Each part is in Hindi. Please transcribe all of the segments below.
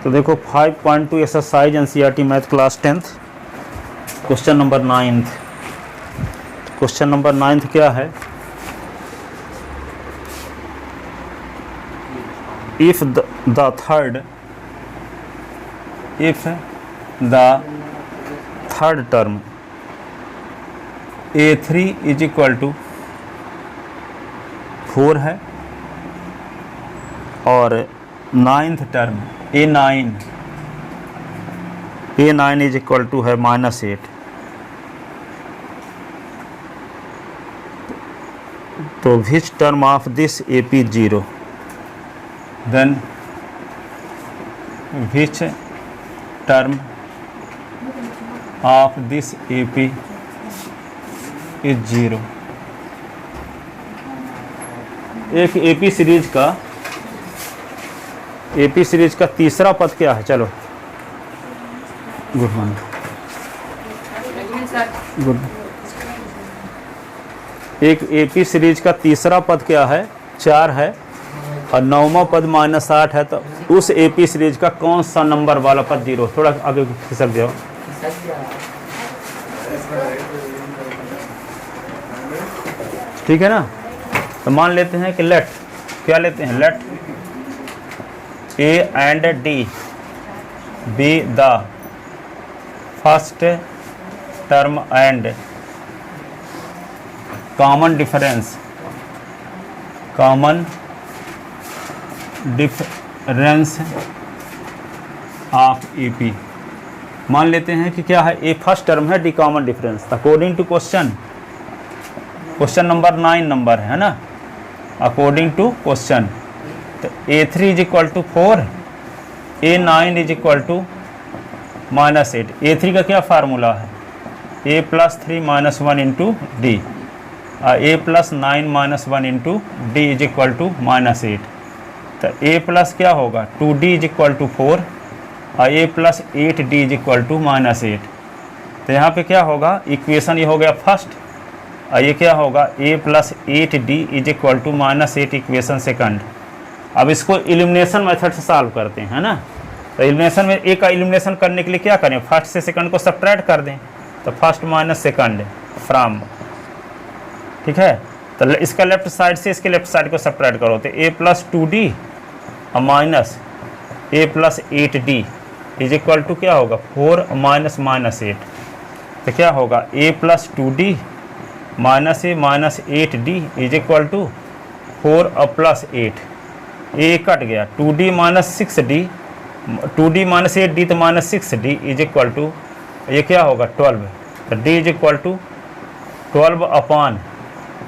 तो देखो 5.2 exercise NCERT math class 10th question number 9th। Question number 9th क्या है? If the third term A3 is equal to 4 है और 9th term A9 is equal to है -8। तो which term of this AP 0, then which term of this AP is 0। एक AP सीरीज का तीसरा पद क्या है? चलो गुड मॉर्निंग। गुड। एक AP सीरीज का तीसरा पद क्या है? 4 है और 9वां पद -8 है। तो उस AP सीरीज का कौन सा नंबर वाला पद 0? थोड़ा आगे खिसक जाओ। ठीक है ना? तो मान लेते हैं कि लेट, क्या लेते हैं? Let A and D be the first term and common difference of AP। मान लेते हैं कि क्या है? A फर्स्ट टर्म है, D common difference. According to question number 9 number है ना, अकॉर्डिंग टू क्वेश्चन। तो A3 is equal to 4, A9 is equal to -8। A3 का क्या फार्मूला है? A + 3 - 1 into D, A + 9 - 1 into D is equal to -8। तो A प्लस क्या होगा? 2D इज इक्वल टू 4 और A + 8D is equal to -8। तो यहाँ पे क्या होगा? इक्वेशन ये हो गया फर्स्ट और ये क्या होगा? A + 8D is equal to -8 equation second. अब इसको इलिमिनेशन मेथड से सॉल्व करते हैं, है ना। तो इलिमिनेशन में A का इलिमिनेशन करने के लिए क्या करें? फर्स्ट से सेकंड को सब्ट्रैक्ट कर दें। तो फर्स्ट माइनस सेकंड फ्रॉम, ठीक है। तो इसका लेफ्ट साइड से इसके लेफ्ट साइड को सब्ट्रैक्ट करो। तो A + 2D और minus A + 8D is equal to क्या होगा? 4 -8। तो क्या होगा? A + 2D -A - 8D is equal to 4 और +8। A कट गया। 2D - 6D, 2D - 8D तो -6D इज इक्वल टू ये क्या होगा? 12। तो D is equal to 12 upon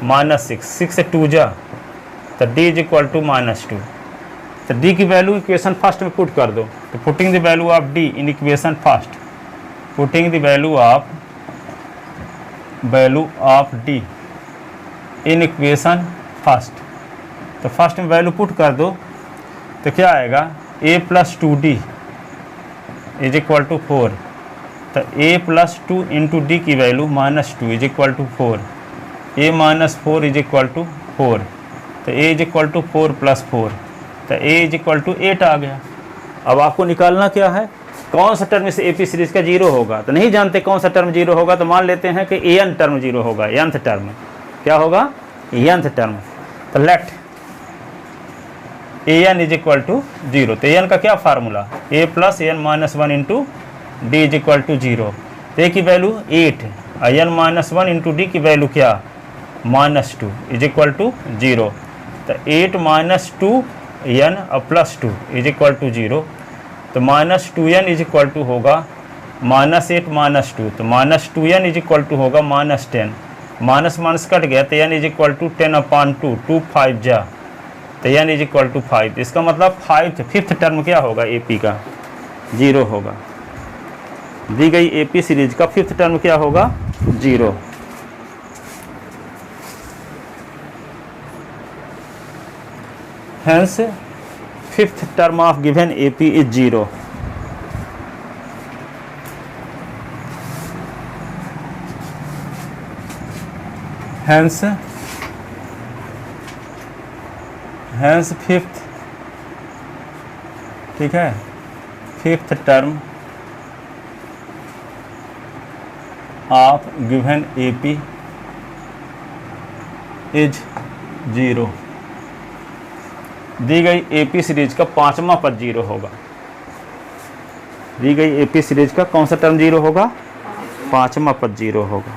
-6, 6 2 जा, तो D इज इक्वल टू -2। तो D की वैल्यू इक्वेशन फर्स्ट में पुट कर दो। तो putting the value of D in equation first, putting the value of D in equation first. तो फर्स्ट में वैल्यू पुट कर दो तो क्या आएगा? A + 2D is equal to 4। तो A + 2 इंटू D की value -2 is equal to 4। A - 4 is equal to 4। तो A इज इक्वल टू 4 + 4। तो A इज इक्वल टू 8 आ गया। अब आपको निकालना क्या है? कौन सा टर्म इस AP सीरीज का 0 होगा? तो नहीं जानते कौन सा टर्म 0 होगा। तो मान लेते हैं कि AN टर्म 0 होगा। nth टर्म क्या होगा? nth term. तो let AN is equal to 0। तो AN का क्या फार्मूला? A + AN - 1 into D is equal to 0। तो A की वैल्यू 8 और N - 1 इंटू D की वैल्यू क्या? -2 इज इक्वल टू 0। तो 8 - 2 N और +2 इज इक्वल टू 0। तो -2N इज इक्वल टू होगा -8 - 2। तो -2N इज इक्वल टू होगा -10। माइनस कट गया तो N इज इक्वल टू 10/2, 2 5 जा, तो N इज इक्वल टू 5। इसका मतलब फिफ्थ टर्म क्या होगा? AP का 0 होगा। दी गई AP सीरीज का फिफ्थ टर्म क्या होगा? 0। Hence fifth term of given AP is 0। Hence fifth, ठीक है, fifth term of given AP is 0। दी गई AP सीरीज का पांचवा पद 0 होगा। दी गई AP सीरीज का कौन सा टर्म 0 होगा? पांचवा पद 0 होगा।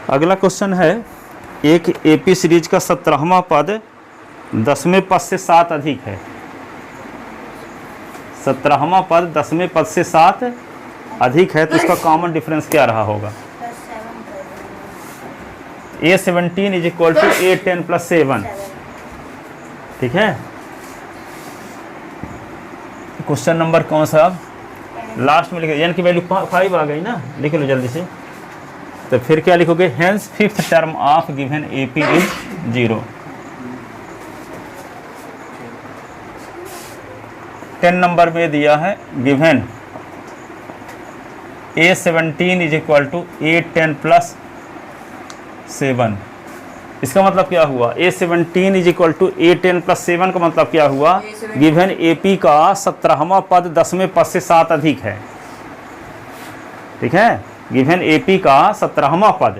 अगला क्वेश्चन है, एक AP सीरीज का 17वां पद 10वें पद से 7 अधिक है। 17वां पद 10वें पद से 7 अधिक है, तो इसका कॉमन डिफरेंस क्या रहा होगा? A17 is equal to A10 plus 7। ठीक है, क्वेश्चन नंबर कौन सा? अब लास्ट में लिखे, यानी कि वैल्यू 5 आ गई ना, लिख लो जल्दी से। तो फिर क्या लिखोगे? Hence fifth term of given AP is 0। 10 नंबर में दिया है given A17 is equal to A10 plus 7। इसका मतलब क्या हुआ? A17 is equal to A10 plus 7 का मतलब क्या हुआ? गिवन AP का 17वां पद 10वें पद से 7 अधिक है। ठीक है, गिवन AP का 17वां पद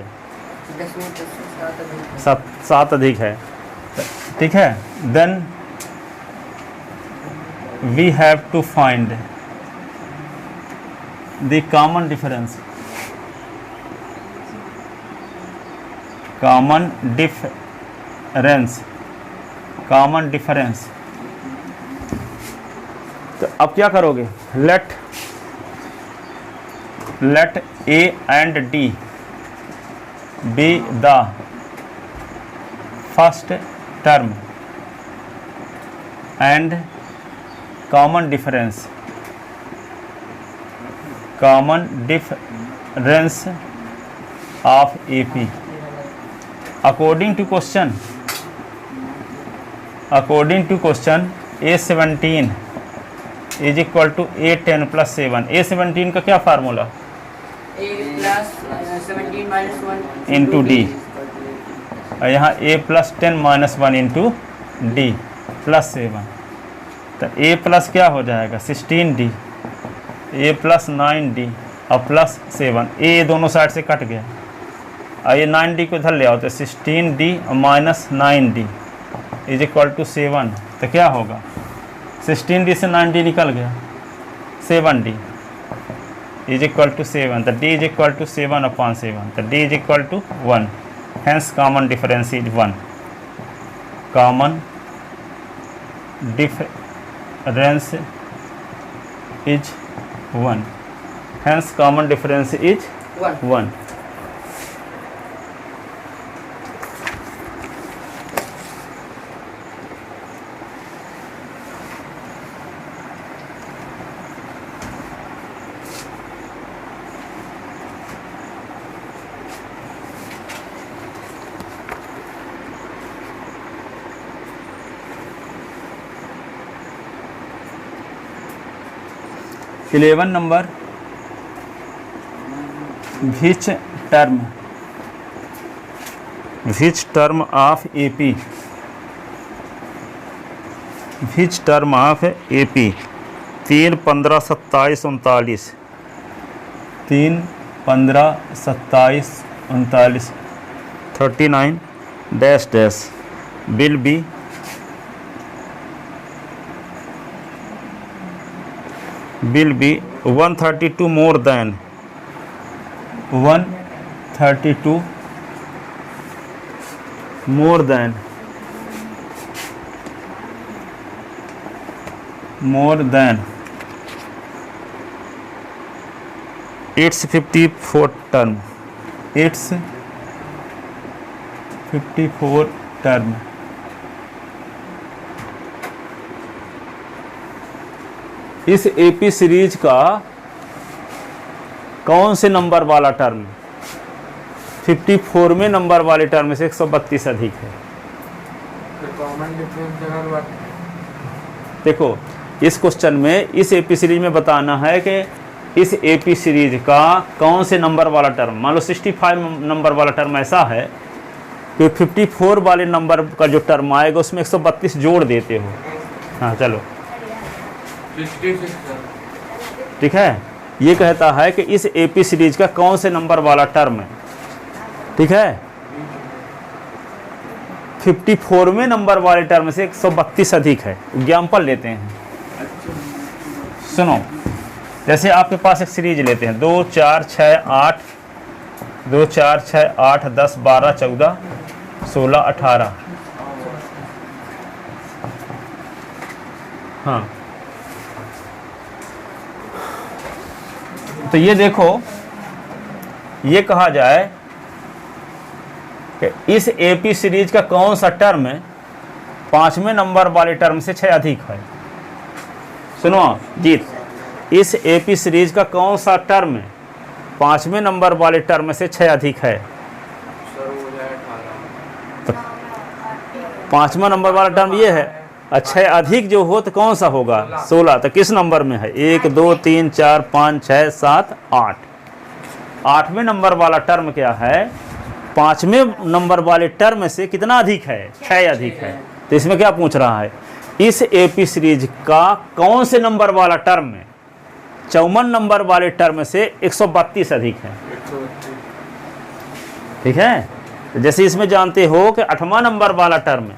7 अधिक है। ठीक है, then we have to find the common difference. Common difference. तो अब क्या करोगे? Let A and D be the first term and common difference of AP according to question A17 is equal to A10 plus 7। A17 का क्या फार्मूला? A plus 17 minus 1 into D, और यहाँ A plus 10 minus 1 into D plus 7। तो A प्लस क्या हो जाएगा? 16D, A प्लस 9D और प्लस 7। A दोनों साइड से कट गया, और ये 9D को इधर ले आओ, तो 16D और minus 9D is equal to 7। तो क्या होगा? 16D से 9D निकल गया, 7D इज इक्वल टू 7। तो D is equal to 7 upon 7। तो D is equal to 1। Hence common difference is 1। Common difference is 1। Hence common difference is 1। Eleven number, which term of AP 3, 15, 27, 39। 3, 15, 27, 39 39 dash dash will be will be 132 more than 132 more than its 54 term, its 54 term। इस AP सीरीज का कौन से नंबर वाला टर्म 54वें नंबर वाले टर्म से 132 अधिक है? कॉमन डिफरेंस जगह बात देखो इस क्वेश्चन में इस एपी सीरीज में बताना है कि इस एपी सीरीज का कौन से नंबर वाला टर्म, मान लो 65 नंबर वाला टर्म ऐसा है कि 54 वाले नंबर का जो टर्म आएगा उसमें 132 जोड़ देते हो। हाँ चलो 66 ठीक है, ये कहता है कि इस एपी सीरीज का कौन से नंबर वाला टर्म है, ठीक है, 54वें नंबर वाले टर्म से 132 अधिक है। एग्जाम्पल लेते हैं, सुनो, जैसे आपके पास एक सीरीज लेते हैं 2 4 6 8 2 4 6 8 10 12 14 16 18। हाँ तो ये देखो, ये कहा जाए कि इस एपी सीरीज का कौन सा टर्म 5वें नंबर वाले टर्म से 6 अधिक है। सुनो जीत, इस एपी सीरीज का कौन सा टर्म 5वें नंबर वाले टर्म से 6 अधिक है। सर हो जाए 18। तो 5वां नंबर वाला टर्म ये है, अच्छा अधिक जो हो तो कौन सा होगा 16। तो किस नंबर में है 1 2 3 4 5 6 7 8। 8वें नंबर वाला टर्म क्या है, 5वें नंबर वाले टर्म से कितना अधिक है 6 अधिक है। तो इसमें क्या पूछ रहा है, इस एपी सीरीज का कौन से नंबर वाला टर्म 54 नंबर वाले टर्म से 132 अधिक है। 132। ठीक है, तो जैसे इसमें जानते हो कि 8वां नंबर वाला टर्म,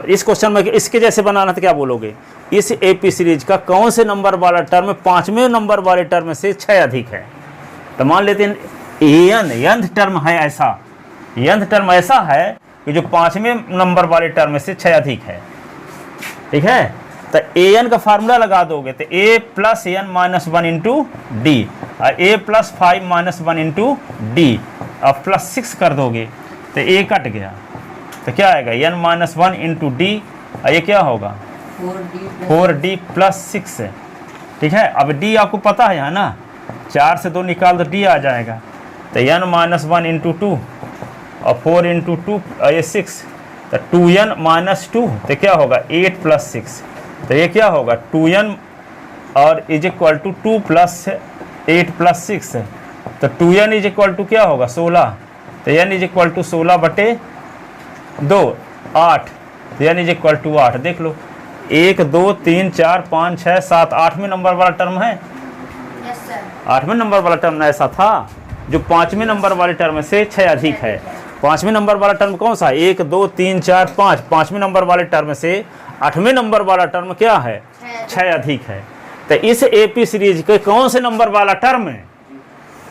इस क्वेश्चन में इसके जैसे बनाना तो क्या बोलोगे, इस एपी सीरीज का कौन से नंबर वाला टर्म 5वें नंबर वाले टर्म से 6 अधिक है। तो मान लेते हैं यंथ टर्म है ऐसा, यंथ टर्म ऐसा है कि जो 5वें नंबर वाले टर्म से 6 अधिक है। ठीक है, तो an का फार्मूला लगा दोगे तो a plus n minus 1 into D, और a plus 5 minus 1 into D, और प्लस 6 कर दोगे तो a कट गया, तो क्या आएगा n माइनस 1 इंटू डी, और ये क्या होगा 4d प्लस 6 है। ठीक है, अब d आपको पता है यहाँ ना, 4 से 2 निकाल तो d आ जाएगा, तो n माइनस 1 इंटू 2 और 4 इंटू 2 ये 6, तो 2n माइनस 2 तो क्या होगा 8 प्लस 6, तो ये क्या होगा 2n और is equal to 2 plus 8 plus 6, तो 2n इज इक्वल टू क्या होगा 16, तो n इज इक्वल टू 16 बटे 2 8, तो n इज इक्वल टू 8। देख लो 1 2 3 4 5 6 7 8वें नंबर वाला टर्म है। Yes sir. 8वें नंबर वाला टर्म ऐसा था जो 5वें नंबर वाले टर्म से 6 अधिक है। 5वें नंबर वाला टर्म कौन सा है 1 2 3 4 5, 5वें नंबर वाले टर्म से 8वें नंबर वाला टर्म क्या है 6 अधिक है। तो इस एपी सीरीज के कौन से नंबर वाला टर्म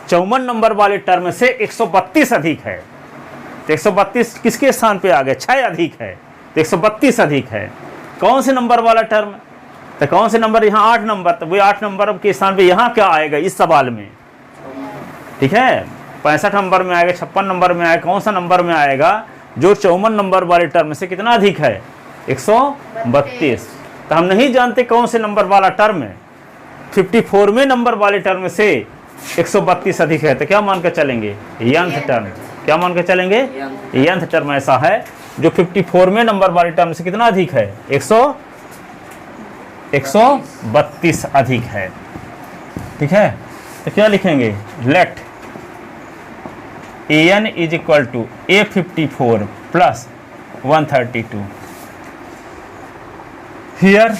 54 नंबर वाले टर्म से 132 अधिक है। तो 132 किसके स्थान पे आ गया 6 अधिक है, तो 132 अधिक है। कौन से नंबर वाला टर्म, तो कौन से नंबर यहाँ 8 नंबर, तो वही 8 नंबर के स्थान पे यहाँ क्या आएगा इस सवाल में। ठीक है, 65 नंबर में आएगा, 56 नंबर में आएगा, कौन सा नंबर में आएगा जो 54 नंबर वाले टर्म से कितना अधिक है 132। तो हम नहीं जानते कौन से नंबर वाला टर्म 54वें नंबर वाले टर्म से 132 अधिक है, तो क्या मान कर चलेंगे यंथ टर्म। क्या मान कर चलेंगे यंथ टर्म ऐसा है जो 54वें नंबर वाले टर्म से कितना अधिक है 132 अधिक है। ठीक है, तो क्या लिखेंगे let an is equal to a54 plus 132। Here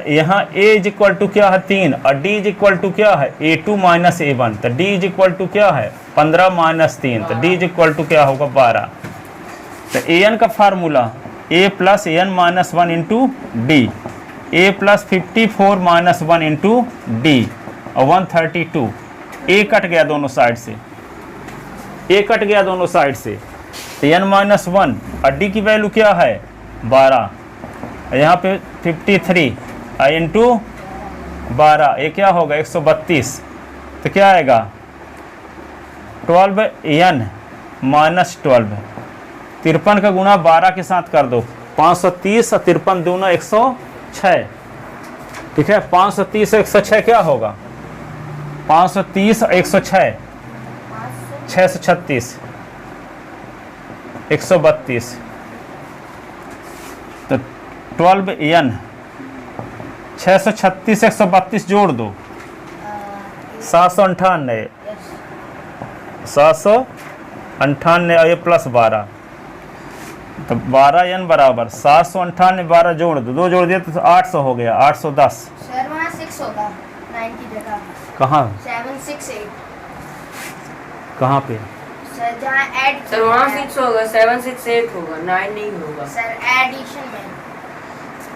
यहाँ a इज इक्वल टू क्या है 3 और d इज इक्वल टू क्या है a2 माइनस a1, तो d इज इक्वल टू क्या है 15 माइनस 3, तो d इज इक्वल टू क्या होगा 12। तो an का formula a plus n minus 1 into D, a plus 54 minus 1 into D और 132। a कट गया दोनों साइड से, a कट गया दोनों साइड से, तो n माइनस 1 और d की वैल्यू क्या है 12, यहाँ पे 53 इंटू 12, ये क्या होगा 132। तो क्या आएगा 12n माइनस 12, 53 का गुणा 12 के साथ कर दो 530 और 53 दूना 106। ठीक है, 530 और 106 क्या होगा 530 और 106 636 132। तो 12n 636 132 जोड़ दो 798 798 और ये प्लस 12 तो 12n बराबर 798 12 जोड़ दो, 2 जोड़ दिया तो 800 हो गया 810। सर वहाँ 6 होगा 9 की जगह। कहाँ 768 कहाँ पे? सर जहाँ ऐड सर वहाँ 6 होगा, 768 होगा, 9 नहीं होगा। सर एडिशन में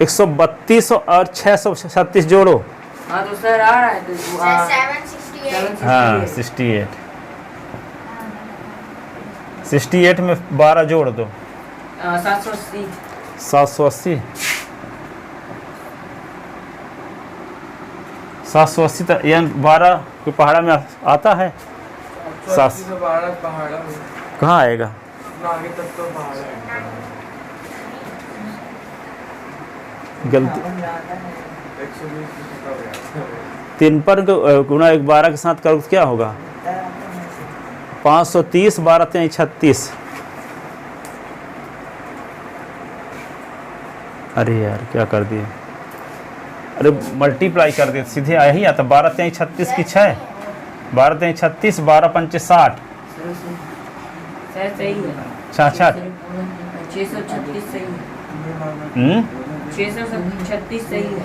132 और 636 जोड़ो। हाँ तो सर आ रहा है तो सर 768 हाँ 68 68 में 12 जोड़ दो 780 780 780 तो यह 12 के पहाड़ा में आता है। 780 से 12 पहाड़ा में कहाँ आएगा? ना आगे तक तो पहाड़ है। गलती 120 की सका गया 3 पर गुना 12 के साथ करो तो क्या होगा? 530 12 3 36। अरे यार क्या कर दिए, अरे मल्टीप्लाई कर दिए सीधे आया ही आता। 12 3 36 की 6 12 3 36 12 5 60 सर सही है। 66 636 सही है। 636 सही है।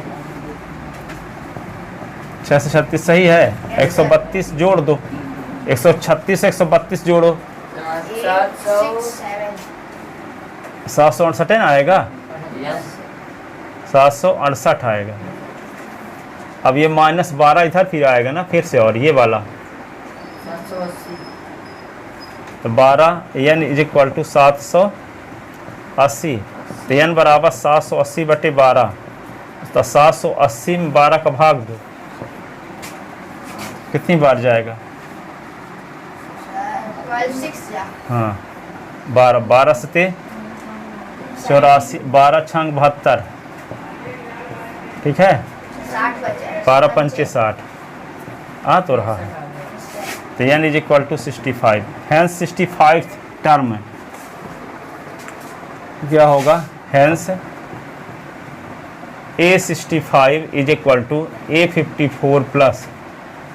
636 सही है। 132 जोड़ दो 136 132 जोड़ो 768 है ना आएगा 768 आएगा। अब ये -12 इधर फिर आएगा ना फिर से, और ये वाला 780 तो 12 n इज इक्वल टू 780 तो n बराबर 780 बटे 12 तो 780 में 12 का भाग दो, कितनी बार जाएगा? 12 6 जा हाँ 12 से 84 12 छंग 72 ठीक है। 60 बचे 12 पंचे 60 आ तो रहा है तो n is equal to 65। Hence 65 term क्या होगा? Hence A65 is equal to A54 plus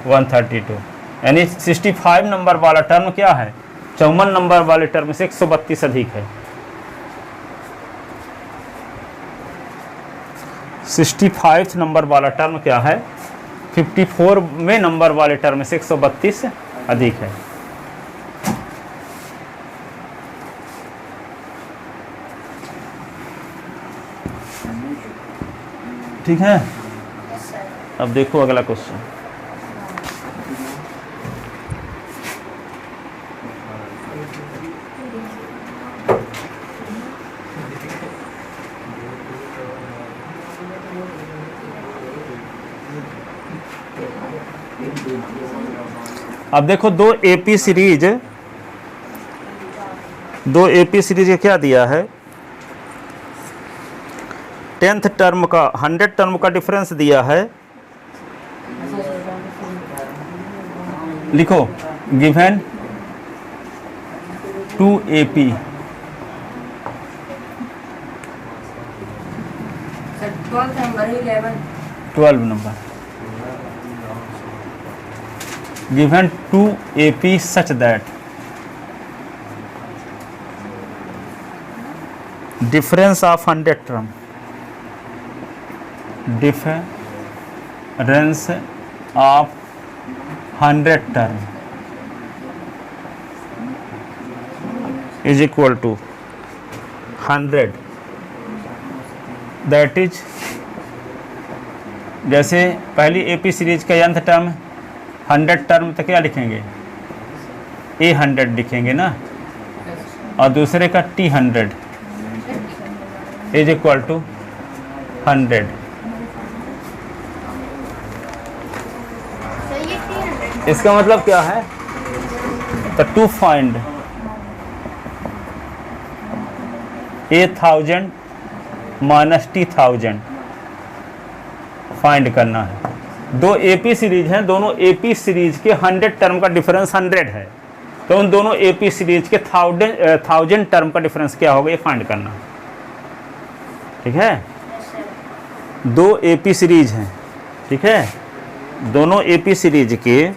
132 यानी 65 नंबर वाला टर्म क्या है? 54 नंबर वाले टर्म से 132 अधिक है। 65 नंबर वाला टर्म क्या है? 54 में नंबर वाले टर्म से 132 अधिक है। ठीक है। Yes sir. अब देखो अगला क्वेश्चन। अब देखो दो एपी सीरीज का क्या दिया है? 10th टर्म का 100 टर्म का डिफरेंस दिया है। लिखो गिवन 2AP सर 12 नंबर है 12 number given 2AP such that difference of 100 term difference of 100 term is equal to 100 that is जैसे पहली एपी सीरीज का nth टर्म 100 टर्म तो क्या लिखेंगे? A100 लिखेंगे ना, और दूसरे का T100 is equal to 100। Sir ये 300 इसका मतलब क्या है? तो to find 1000 minus T1000 find करना है। दो एपी सीरीज हैं, दोनों एपी सीरीज के 100 टर्म का डिफरेंस 100 है, तो उन दोनों एपी सीरीज के 1000 टर्म का डिफरेंस क्या होगा ये फाइंड करना। ठीक है, यस सर। दो AP सीरीज हैं, ठीक है, दोनों AP सीरीज के,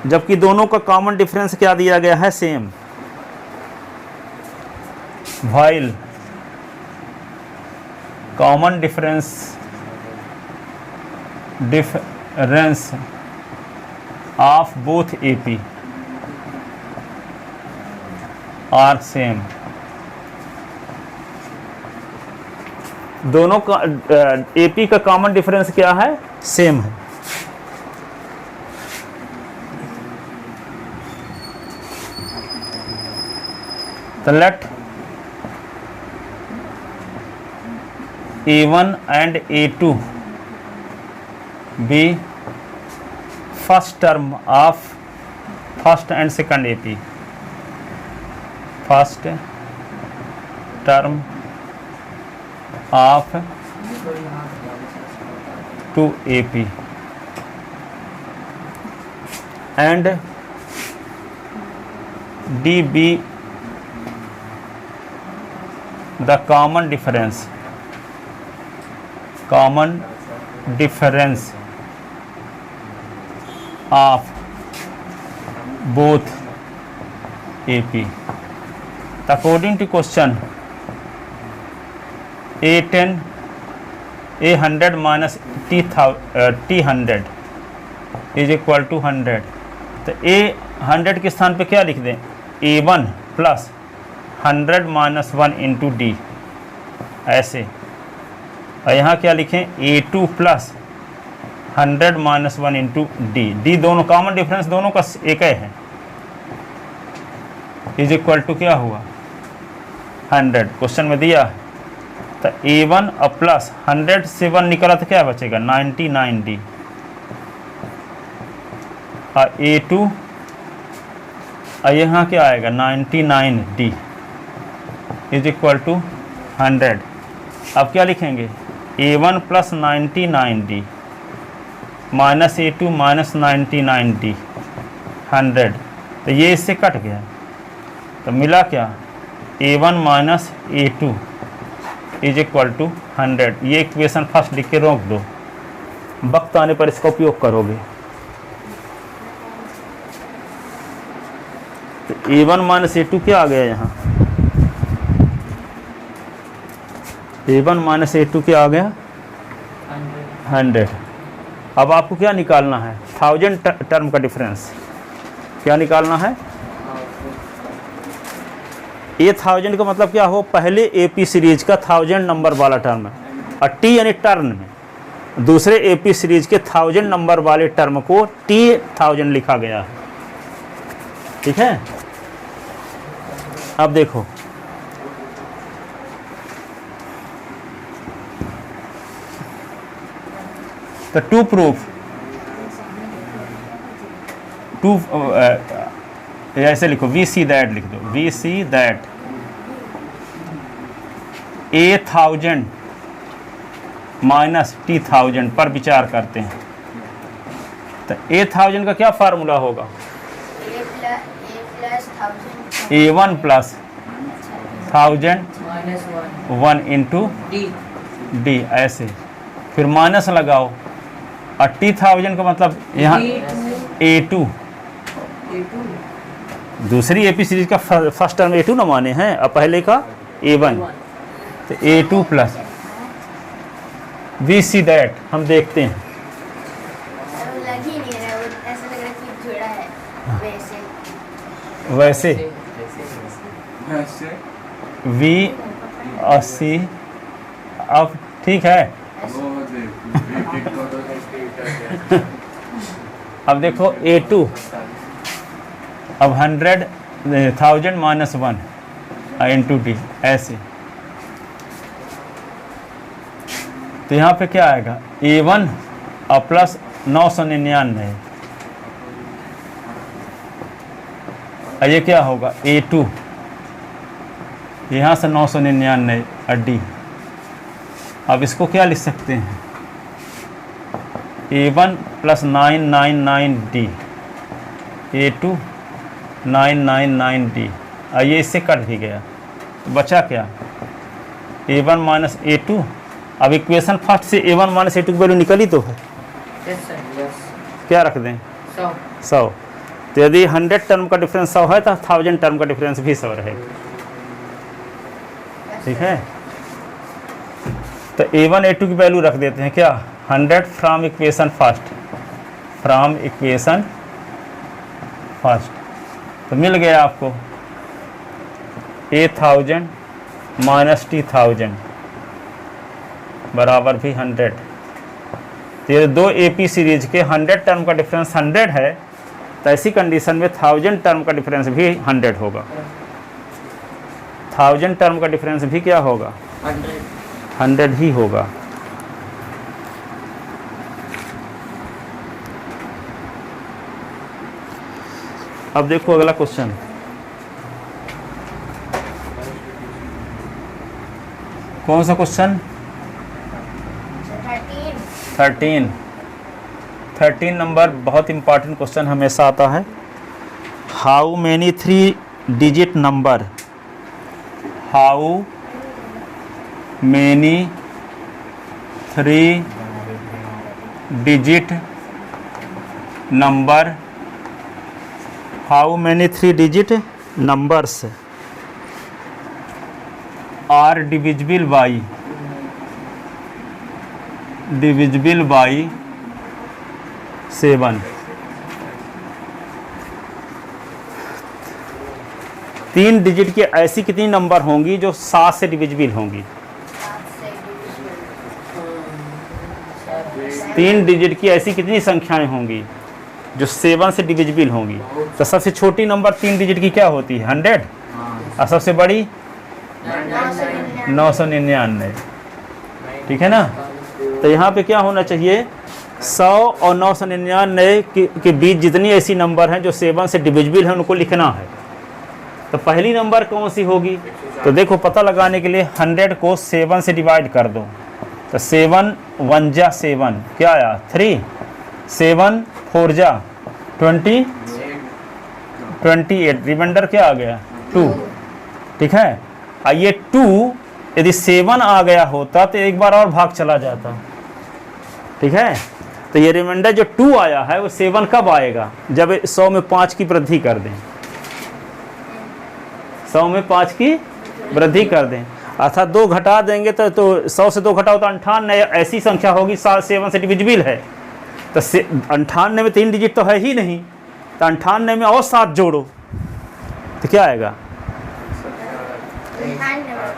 जबकि दोनों का कॉमन डिफरेंस क्या दिया गया है, same. While common difference of both AP are same. दोनों का AP का कॉमन डिफरेंस क्या है, सेम है। तो late A1 and A2 be first term of first and second AP. First term of two AP and D be the common difference of both AP. According to question, A100 minus T100 is equal to 100. तो A100 के स्थान पे क्या लिख दें, A1 plus 100 minus 1 into D, ऐसे। और यहाँ क्या लिखें, A2 plus 100 minus 1 into D. D दोनों कॉमन डिफरेंस दोनों का एक ही है, इज इक्वल टू क्या हुआ, 100। क्वेश्चन में दिया है। तो A1 और प्लस 100 से 1 निकला तो क्या बचेगा, 99D। और A2 और यहाँ क्या आएगा, 99D इज इक्वल टू 100। अब क्या लिखेंगे, A1 plus 99D minus A2 minus 99D 100। तो ये इससे कट गया, तो मिला क्या, A1 minus A2 is equal to 100। ये इक्वेशन फर्स्ट लिख के रोक दो, वक्त आने पर इसका उपयोग करोगे। तो A1 माइनस A2 क्या आ गया यहाँ, A1 माइनस A2 क्या आ गया, 100। अब आपको क्या निकालना है, 1000 टर्म का डिफरेंस क्या निकालना है। ये 1000 का मतलब क्या हो, पहले AP सीरीज का 1000 नंबर वाला टर्म है, और T यानी टर्न में दूसरे AP सीरीज के 1000 नंबर वाले टर्म को T1000 लिखा गया है, ठीक है। अब देखो, तो टू प्रूफ ऐसे लिखो, वी सी दैट लिख दो, we see that A1000 minus T1000 पर विचार करते हैं। तो A1000 का क्या फार्मूला होगा, A1 plus 1000 minus 1 into D D, ऐसे फिर माइनस लगाओ, और T1000 का मतलब यहाँ A2 दूसरी AP सीरीज का फर्स्ट टर्म A2 ना माने हैं, और पहले का A1। तो A2 plus we see that, हम देखते हैं, लग ही नहीं रहा, ऐसा लग रहा है कि जुड़ा है वैसे। वैसे ऐसे V और C। अब ठीक है, वो देख एक एक को तो अब देखो A2, अब 1000 माइनस 1 इंटू डी, ऐसे। तो यहाँ पे क्या आएगा, A1 और प्लस 999, और ये क्या होगा, A2 यहाँ से 999 और डी। अब इसको क्या लिख सकते हैं, A1 plus 999D, A2 999D, और ये इससे कट भी गया, तो बचा क्या, a1 माइनस a2। अब इक्वेशन फर्स्ट से a1 माइनस a2 की वैल्यू निकली तो है, यस सर, यस। क्या रख दें 100। तो यदि 100 टर्म का डिफरेंस 100 है तो 1000 टर्म का डिफरेंस भी 100 रहेगा, ठीक है। तो a1 a2 की वैल्यू रख देते हैं क्या, 100 from equation first, from equation first. तो मिल गया आपको a1000 माइनस t1000 बराबर भी 100। तो ये दो AP सीरीज के 100 टर्म का डिफरेंस 100 है, तो ऐसी कंडीशन में 1000 टर्म का डिफरेंस भी 100 होगा। 1000 टर्म का डिफरेंस भी क्या होगा, 100 ही होगा। अब देखो अगला क्वेश्चन, कौन सा क्वेश्चन, 13 नंबर। बहुत इंपॉर्टेंट क्वेश्चन हमेशा आता है। How many 3 digit number, how many 3 digit number, how many 3 digit numbers are divisible by 7। 3 digit की ऐसी कितनी नंबर होंगी जो 7 से डिविजिबल होंगी। 3 डिजिट की ऐसी कितनी संख्याएं होंगी जो 7 से डिविजिबल होंगी। तो सबसे छोटी नंबर 3 डिजिट की क्या होती है, 100, और सबसे बड़ी 999, ठीक है ना। तो यहाँ पे क्या होना चाहिए, 100 और 999 के बीच जितनी ऐसी नंबर हैं जो 7 से डिविजिबल हैं उनको लिखना है। तो पहली नंबर कौन सी होगी, तो देखो पता लगाने के लिए 100 को 7 से डिवाइड कर दो। तो 7 1 जा 7, क्या आया 3, 7 4 जा 28, रिमाइंडर क्या आ गया 2, ठीक है। और ये 2 यदि 7 आ गया होता तो एक बार और भाग चला जाता, ठीक है। तो ये रिमाइंडर जो 2 आया है वो 7 कब आएगा, जब 100 में 5 की वृद्धि कर दें, 100 में 5 की वृद्धि कर दें, अर्थात 2 घटा देंगे तो 100 से 2 घटाओ तो 98 ऐसी संख्या होगी 7 से डिविजिबल है। तो 98 में 3 डिजिट तो है ही नहीं, तो 98 में और 7 जोड़ो तो क्या आएगा,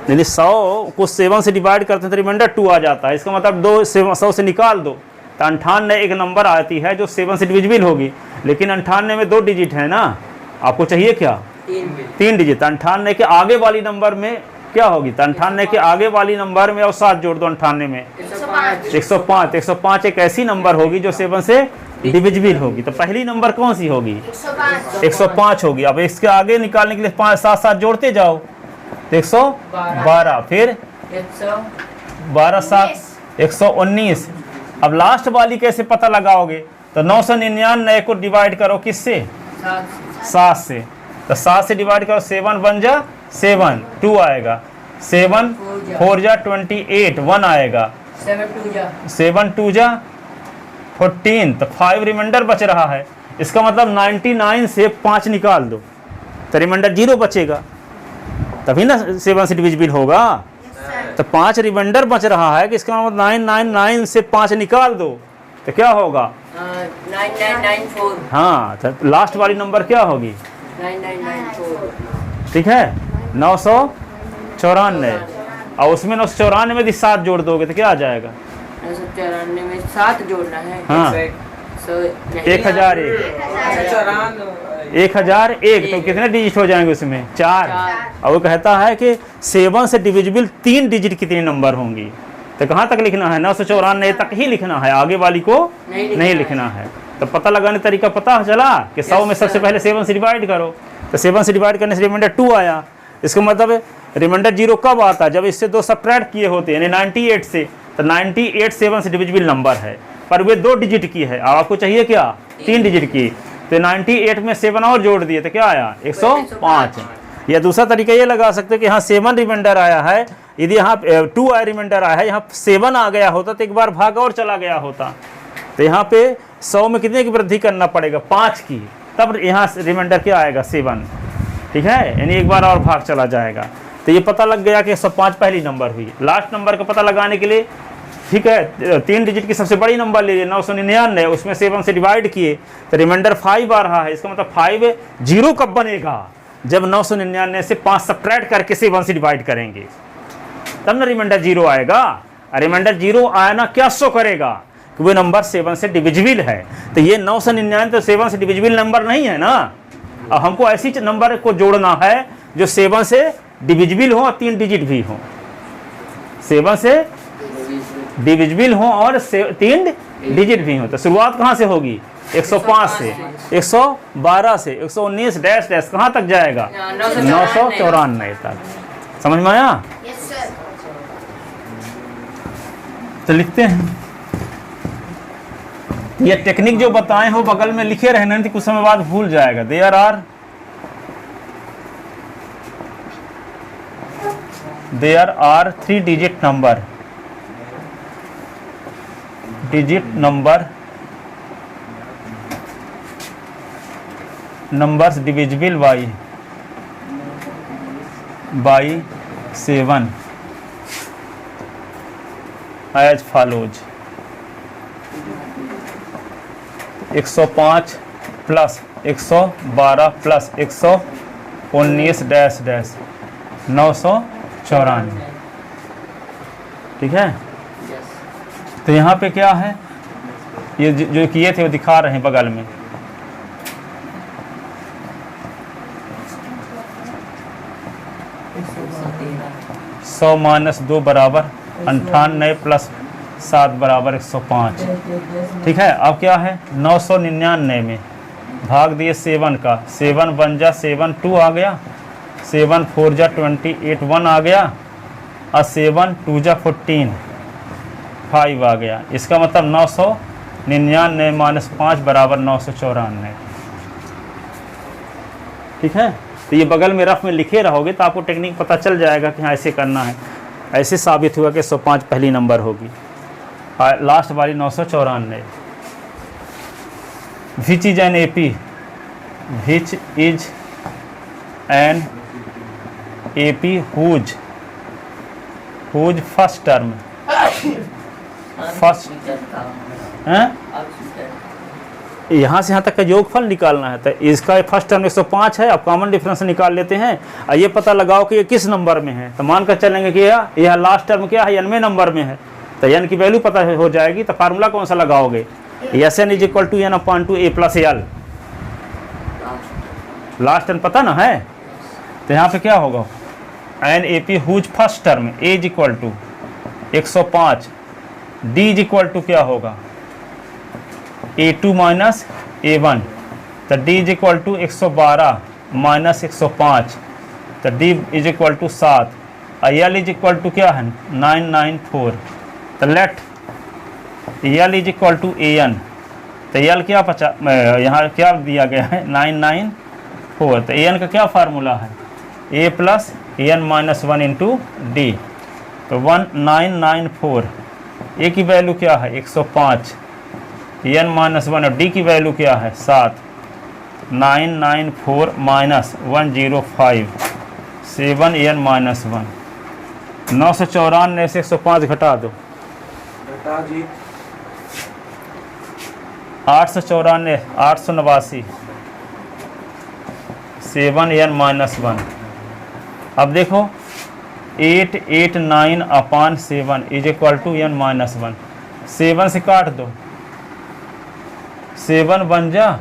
यानी 100 को 7 से डिवाइड करते हैं तो रिमाइंडर 2 आ जाता है। इसका मतलब 2 100 से निकाल दो तो 98 एक नंबर आती है जो 7 से डिविजिबल होगी, लेकिन 98 में 2 डिजिट है ना, आपको चाहिए क्या 3 डिजिट। 98 के आगे वाली नंबर में क्या होगी, तो 98 के आगे वाली नंबर में और 7 जोड़ दो 98 में 105। 105 एक ऐसी नंबर होगी जो 7 से डिविजिबल होगी। तो पहली नंबर कौन सी होगी, 105 होगी। अब इसके आगे निकालने के लिए 5 7 जोड़ते जाओ तो 112, फिर 12 7 119। अब लास्ट वाली कैसे पता लगाओगे, तो 999 को डिवाइड करो किससे, 7 से। तो 7 से डिवाइड करो, 7 1 जा 7, 2 आएगा, 7 4 जा 28, 1 आएगा, 7 2 जा 14, तो 5 रिमाइंडर बच रहा है। इसका मतलब 99 से 5 निकाल दो तो रिमाइंडर 0 बचेगा, तभी ना 7 से डिविजिबल होगा। तो 5 रिमाइंडर बच रहा है कि इसका मतलब 999 से 5 निकाल दो तो क्या होगा 9994, हाँ, तो लास्ट वाली नंबर क्या होगी 9994, ठीक है 994, और उसमें 994 में 7 जोड़ दोगे तो क्या आ जाएगा 994 में 7 जोड़ना है, हाँ 1001, तो कितने डिजिट हो जाएंगे उसमें 4। और वो कहता है कि 7 से डिविजिबल 3 डिजिट कितनी नंबर होंगी, तो कहाँ तक लिखना है 994 तक ही लिखना है, आगे वाली को नहीं लिखना है। तो पता लगाने तरीका पता चला कि 100 में सबसे पहले 7 से डिवाइड करो, तो 7 से डिवाइड करने से रिमाइंडर 2 आया। इसका मतलब रिमाइंडर 0 कब आता है, जब इससे 2 सब्ट्रैक्ट किए होते हैं, यानी 98 से। तो 98 7 से डिविजिबल नंबर है, पर वे 2 डिजिट की है, अब आपको चाहिए क्या 3 डिजिट की। तो 98 में 7 और जोड़ दिए तो क्या आया 105। या दूसरा तरीका ये लगा सकते हैं कि यहाँ 7 रिमाइंडर आया है, यदि यहाँ 2 आया रिमाइंडर आया है, यहाँ 7 आ गया होता तो एक बार भाग और चला गया होता, तो यहाँ पे 100 में कितने की वृद्धि करना पड़ेगा, 5 की, तब यहाँ रिमाइंडर क्या आएगा 7, ठीक है, यानी एक बार और भाग चला जाएगा। तो ये पता लग गया कि 105 पहली नंबर हुई। लास्ट नंबर का पता लगाने के लिए, ठीक है, 3 डिजिट की सबसे बड़ी नंबर ले लिए 999, उसमें 7 से डिवाइड किए तो रिमाइंडर 5 आ रहा है, इसका मतलब 5 जीरो कब बनेगा, जब 999 से 5 सब्ट्रैक्ट करके 7 से डिवाइड करेंगे, तब ना रिमाइंडर 0 आएगा। रिमाइंडर 0 आया ना क्या शो करेगा कि वो नंबर 7 से डिविजिबल है। तो ये 999 तो 7 से डिविजिबल नंबर नहीं है ना। अब हमको ऐसी नंबर को जोड़ना है जो 7 से डिविजिबल हो और 3 डिजिट भी हो, 7 से डिविजिबल हो और 3 डिजिट भी हो। तो शुरुआत कहाँ से होगी, 105 से, 112 से, 119 डैश डैश कहाँ तक जाएगा, 994 तक। समझ में आया? Yes sir. तो लिखते हैं, ये टेक्निक जो बताए हो बगल में लिखे रहना, नहीं तो कुछ समय बाद भूल जाएगा। There are 3 digit number numbers divisible by 7 as follows। 105 plus 112 plus 119 dash dash 994, ठीक है। तो यहाँ पे क्या है, ये जो किए थे वो दिखा रहे हैं बगल में। सौ माइनस 2 बराबर 98 प्लस 7 बराबर 105, ठीक है। अब क्या है, 999 में भाग दिए 7 का, 7 1 जा 7 2 आ गया, 7 4 जा 28 1 आ गया, और 7 2 जा 14 5 आ गया। इसका मतलब 999 माइनस 5 बराबर 994, ठीक है। तो ये बगल में रफ में लिखे रहोगे तो आपको टेक्निक पता चल जाएगा कि हाँ ऐसे करना है। ऐसे साबित हुआ कि 105 पहली नंबर होगी, लास्ट वाली 994। Which is an AP, which is an AP whose first term, first यहाँ से यहाँ तक का योगफल निकालना है। तो इसका फर्स्ट टर्म 105 है, अब कॉमन डिफरेंस निकाल लेते हैं और ये पता लगाओ कि ये किस नंबर में है। तो मान कर चलेंगे कि यह लास्ट टर्म क्या है, n नंबर में है, तो n की वैल्यू पता हो जाएगी। तो फार्मूला कौन सा लगाओगे, Sn is equal to n upon two a plus l, last term पता ना है। तो यहाँ पे क्या होगा, an A P whose first term a is equal to 105, d is equal to क्या होगा a2 माइनस a1, तो d is equal to 112 minus 105, तो d is equal to 7, l is equal to क्या है 994। तो let l is equal to an, तो l क्या यहाँ क्या दिया गया है 994। तो an का क्या फार्मूला है, a plus an minus 1 into D, तो 1994। a की वैल्यू क्या है 105, n माइनस 1 और d की वैल्यू क्या है 7, 994 माइनस 105, 7n माइनस 1। 994 से 105 घटा दो, 894 889, 7n माइनस 1। अब देखो 889 upon 7 is equal to n minus 1, 7 से काट दो, 7 1 जा,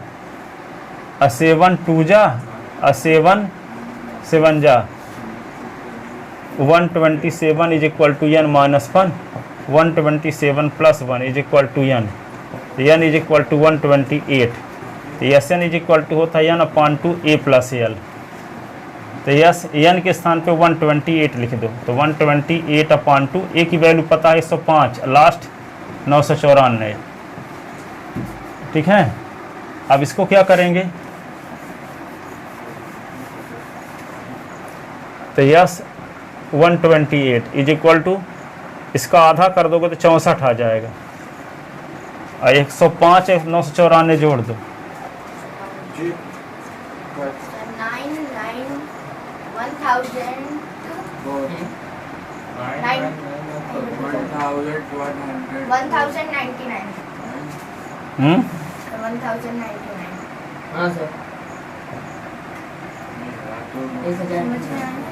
7 2 जा, 7 7 जा, 127 is equal to n minus 1, 127 plus 1 is equal to n, n is equal to 128। तो S n is equal to होता है n upon two a plus l। तो यस n के स्थान पे 128 लिख दो, तो 128 अपॉन टू a की वैल्यू पता है 105, लास्ट 994, ठीक है। अब इसको क्या करेंगे, तो यस 128 इज इक्वल टू, इसका आधा कर दोगे तो 64 आ जाएगा। और 105 994 जोड़ दो। जी 9 1000 1099 1099 हाँ सर, 1000।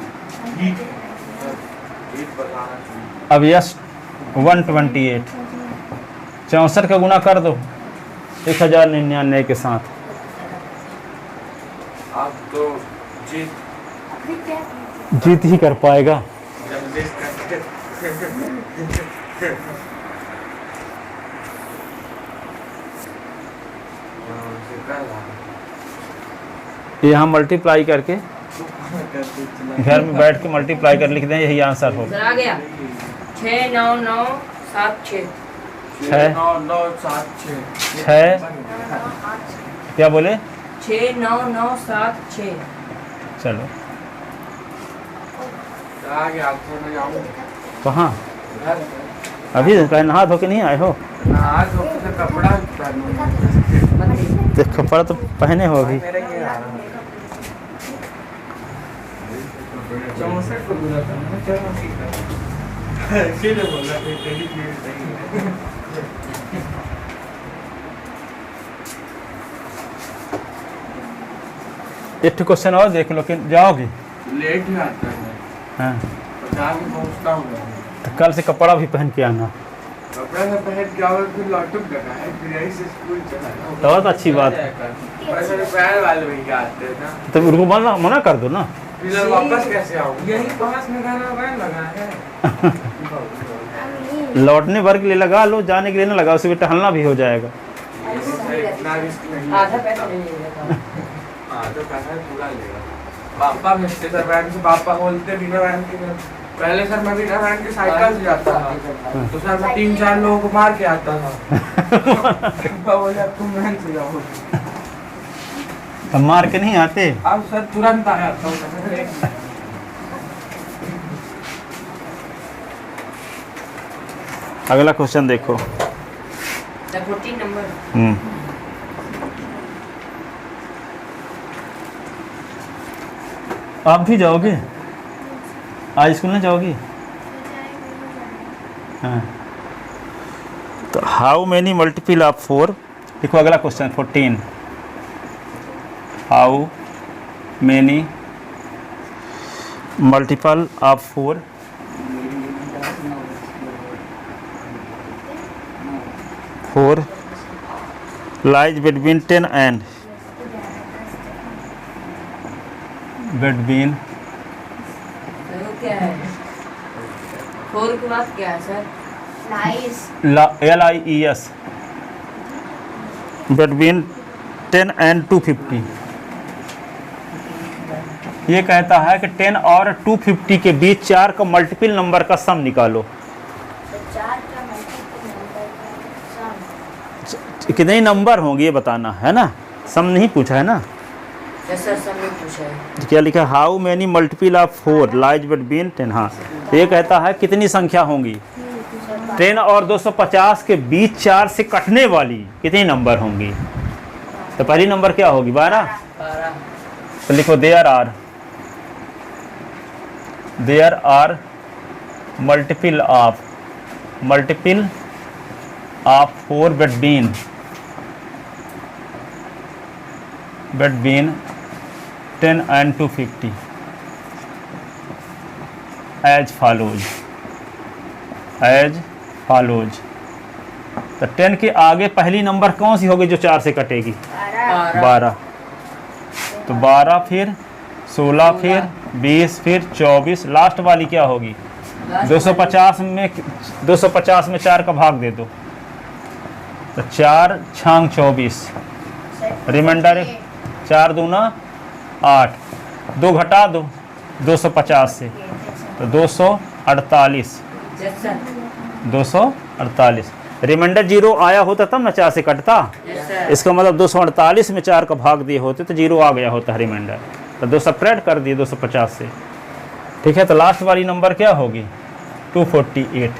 अब यस 128 64 का गुना कर दो 1099 के साथ। आप तो जीत जीत ही कर पाएगा। जल्दी करके यहाँ मल्टीप्लाई करके घर में बैठ के मल्टीप्लाई कर लिख दें, यही आंसर होगा। सर आ गया 69976। 997 6 क्या बोले? 69976। चलो आ गया। आप तो मैं जाऊँ कहाँ? घर अभी कहीं नहा धो के नहीं आए हो? नहा धो के कपड़ा पहनूंगा। तो कपड़ा तो पहने हो अभी। मेरा ये आ रहा है 64 को बोला था मैं, चलो ठीक है। सीधे बोला फिर तेरी भीड़ सही है। एक क्वेश्चन और देख लो कि जाओगे। लेट ही आता है, हाँ, जाके पहुँचता हूँ। तो कल से कपड़ा भी पहन के आना। कपड़ा से पहन के आओ, फिर लौटूक लगा है, फिर यहीं से स्कूल चला जाऊँ। तो बहुत अच्छी बात है। वैसे पैर वाले भी आते हैं ना, तो उनको मना कर दो ना। फिर वापस कैसे आऊँ? यही पास में गाना वैन लगा है। लौटने भर के लिए लगा लो, जाने के लिए ना लगा, उससे भी टहलना भी हो जाएगा। इतना रिस्क नहीं। आधा पैसा नहीं लेगा। हाँ तो पैसा पूरा लेगा। पापा भेजते सर वैन से, पापा बोलते बिना वैन के। पहले सर मैं बिना वैन के साइकिल से जाता था, तो सर मैं 3-4 लोगों को मार के आता था। पापा बोले अब तुम वैन से जाओ। हम मार के नहीं आते। अब सर तुरंत आ जाता हूँ। अगला क्वेश्चन देखो। Sir 14 number. आप भी जाओगे आज स्कूल नहीं जाओगी? हाँ, तो हाउ मैनी मल्टीपल ऑफ 4, देखो अगला question 14। How many multiple of 4 lies between 10 and between sir वो क्या है? 4 के बाद क्या है sir? Lies LIES between 10 and 250। ये कहता है कि 10 और 250 के बीच 4 का मल्टीपल नंबर का सम निकालो। 4 का मल्टीपल नंबर का सम। कितने नंबर होंगे ये बताना है ना, सम नहीं पूछा है ना। यस सर, सब ने पूछा है। तो क्या लिखा है? How many multiple of 4 lies between 10। हाँ, तो ये कहता है कितनी संख्या होंगी 10 और 250 के बीच 4 से कटने वाली कितनी नंबर होंगी। तो पहली नंबर क्या होगी? 12। 12। तो लिखो there are multiple of 4 between 10 and 250 as follows। तो 10 के आगे पहली नंबर कौन सी होगी जो 4 से कटेगी? 12। तो 12 फिर 16 फिर 20 फिर 24, लास्ट वाली क्या होगी? 250 में 4 का भाग दे दो, तो 4 छांग 24, रिमाइंडर 4 दूना 8, 2 घटा दो 250 से, तो 248। Yes sir. 248 रिमाइंडर 0 आया होता तब ना 4 से कटता। Yes sir. इसका मतलब 248 में 4 का भाग दिए होते तो 0 आ गया होता है रिमाइंडर, तो 2 सब्ट्रैक्ट कर दिए 250 से। ठीक है, तो लास्ट वाली नंबर क्या होगी 248।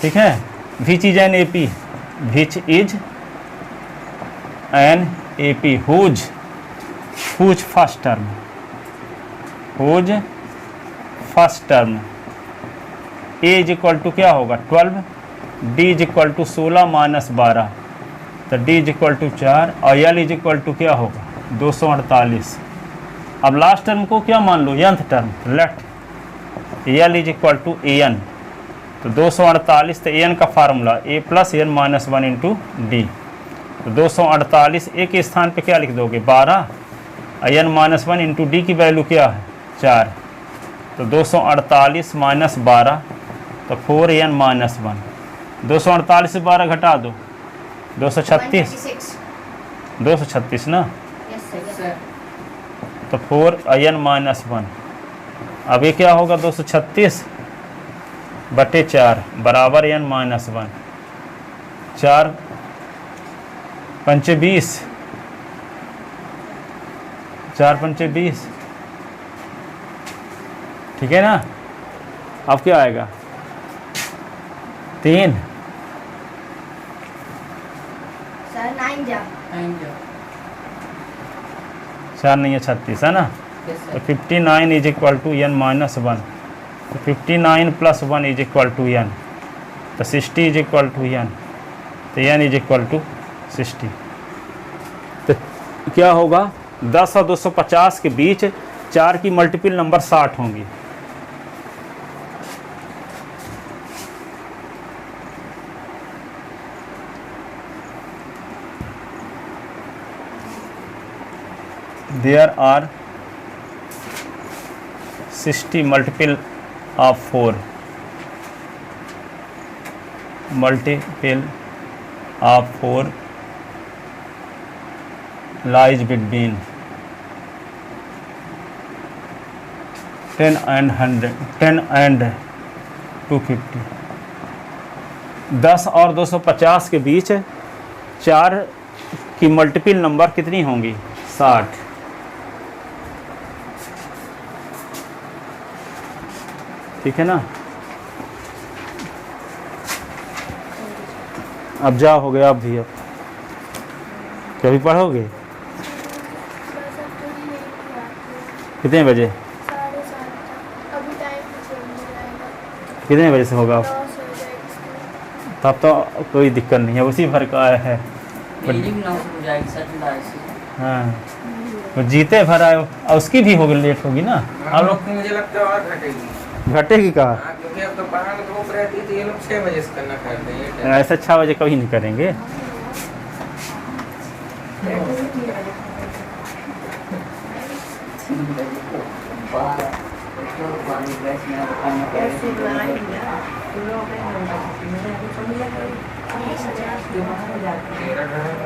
ठीक है, which is an AP, which is an AP, whose first term, whose first term. A is equal to क्या होगा 12, D is equal to 16 minus 12, तो डी इज इक्वल टू 4 और एल इज इक्वल टू क्या होगा 248। अब लास्ट टर्म को क्या मान लो nth term, let L is equal to an, तो 248, तो an का formula a plus n minus 1 into D, तो 248 a के स्थान पे क्या लिख दोगे 12, n माइनस 1 इंटू डी की वैल्यू क्या है 4, तो 248 माइनस 12, तो 4n माइनस 1, 248 से 12 घटा दो 236, 236 ना, Yes, sir. तो 4n माइनस 1। अब ये क्या होगा 236 बटे 4 बराबर n माइनस 1, 4 पंचे 20, 4 पंचे 20, ठीक है ना। अब क्या आएगा 3, सर 9 जा। 4 नहीं है 36 है ना, Yes, तो sir. 59 is equal to n minus 1, तो 59 plus 1 is equal to n, तो 60 इज इक्वल टू n, तो n इज इक्वल टू 60। तो क्या होगा 10 और 250 के बीच 4 की मल्टीपल नंबर 60 होंगी। There are 60 multiple of 4, multiple of 4 lies between 10 and 100, 10 and 250। 10 और 250 के बीच 4 की मल्टीपल नंबर कितनी होंगी 60। ठीक है ना। अब जा हो गया, अब भी अब कभी पढ़ोगे कितने बजे, कितने बजे से होगा तब तो कोई दिक्कत नहीं है, उसी भर का है। हाँ, तो जीते भर आए और उसकी भी होगी, लेट होगी ना। हम लोग को मुझे लगता है और घटेगी। घटेगी कहाँ, हाँ, क्योंकि अब तो बाहर में धूप रहती है, तो ये लोग 6 बजे से करना करते हैं। ऐसा 6 बजे कभी नहीं करेंगे। मेरा घर है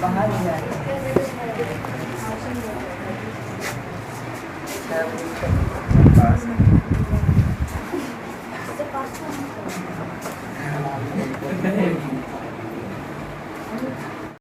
बाहर